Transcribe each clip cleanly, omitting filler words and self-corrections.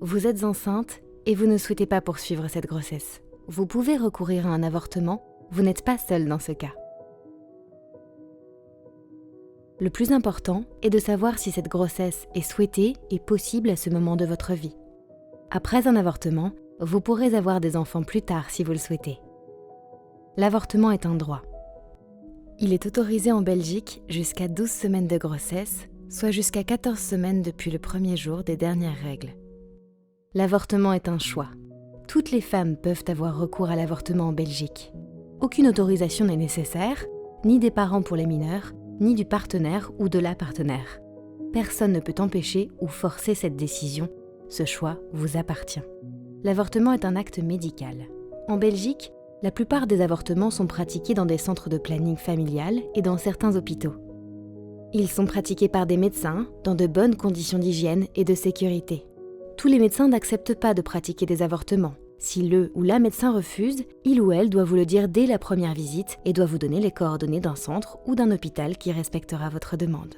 Vous êtes enceinte et vous ne souhaitez pas poursuivre cette grossesse. Vous pouvez recourir à un avortement, vous n'êtes pas seul dans ce cas. Le plus important est de savoir si cette grossesse est souhaitée et possible à ce moment de votre vie. Après un avortement, vous pourrez avoir des enfants plus tard si vous le souhaitez. L'avortement est un droit. Il est autorisé en Belgique jusqu'à 12 semaines de grossesse, soit jusqu'à 14 semaines depuis le premier jour des dernières règles. L'avortement est un choix. Toutes les femmes peuvent avoir recours à l'avortement en Belgique. Aucune autorisation n'est nécessaire, ni des parents pour les mineurs, ni du partenaire ou de la partenaire. Personne ne peut empêcher ou forcer cette décision. Ce choix vous appartient. L'avortement est un acte médical. En Belgique, la plupart des avortements sont pratiqués dans des centres de planning familial et dans certains hôpitaux. Ils sont pratiqués par des médecins dans de bonnes conditions d'hygiène et de sécurité. Tous les médecins n'acceptent pas de pratiquer des avortements. Si le ou la médecin refuse, il ou elle doit vous le dire dès la première visite et doit vous donner les coordonnées d'un centre ou d'un hôpital qui respectera votre demande.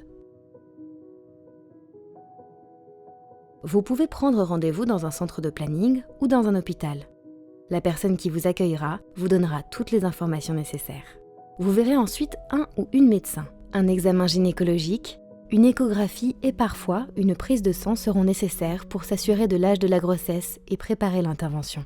Vous pouvez prendre rendez-vous dans un centre de planning ou dans un hôpital. La personne qui vous accueillera vous donnera toutes les informations nécessaires. Vous verrez ensuite un ou une médecin. Un examen gynécologique, une échographie et parfois une prise de sang seront nécessaires pour s'assurer de l'âge de la grossesse et préparer l'intervention.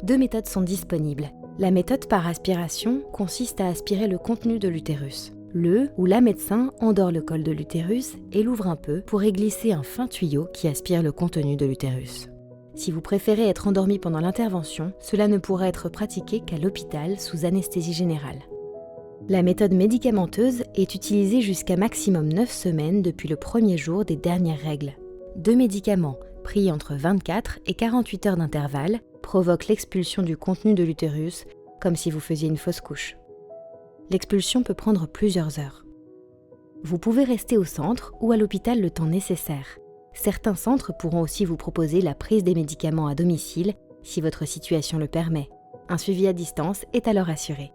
2 méthodes sont disponibles. La méthode par aspiration consiste à aspirer le contenu de l'utérus. Le ou la médecin endort le col de l'utérus et l'ouvre un peu pour y glisser un fin tuyau qui aspire le contenu de l'utérus. Si vous préférez être endormi pendant l'intervention, cela ne pourra être pratiqué qu'à l'hôpital sous anesthésie générale. La méthode médicamenteuse est utilisée jusqu'à maximum 9 semaines depuis le premier jour des dernières règles. 2 médicaments, pris entre 24 et 48 heures d'intervalle, provoquent l'expulsion du contenu de l'utérus, comme si vous faisiez une fausse couche. L'expulsion peut prendre plusieurs heures. Vous pouvez rester au centre ou à l'hôpital le temps nécessaire. Certains centres pourront aussi vous proposer la prise des médicaments à domicile si votre situation le permet. Un suivi à distance est alors assuré.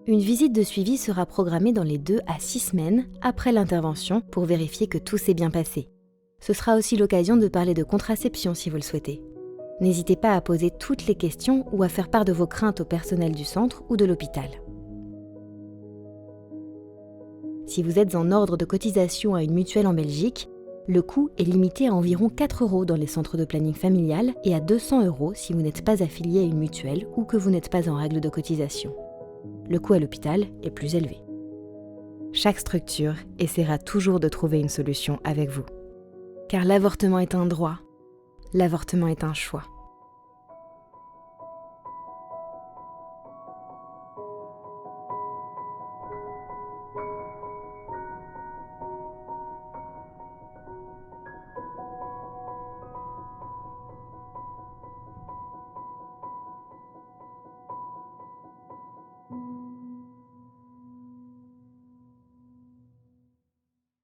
Une visite de suivi sera programmée dans les 2 à 6 semaines après l'intervention pour vérifier que tout s'est bien passé. Ce sera aussi l'occasion de parler de contraception si vous le souhaitez. N'hésitez pas à poser toutes les questions ou à faire part de vos craintes au personnel du centre ou de l'hôpital. Si vous êtes en ordre de cotisation à une mutuelle en Belgique, le coût est limité à environ 4 € dans les centres de planning familial et à 200 € si vous n'êtes pas affilié à une mutuelle ou que vous n'êtes pas en règle de cotisation. Le coût à l'hôpital est plus élevé. Chaque structure essaiera toujours de trouver une solution avec vous. Car l'avortement est un droit, l'avortement est un choix.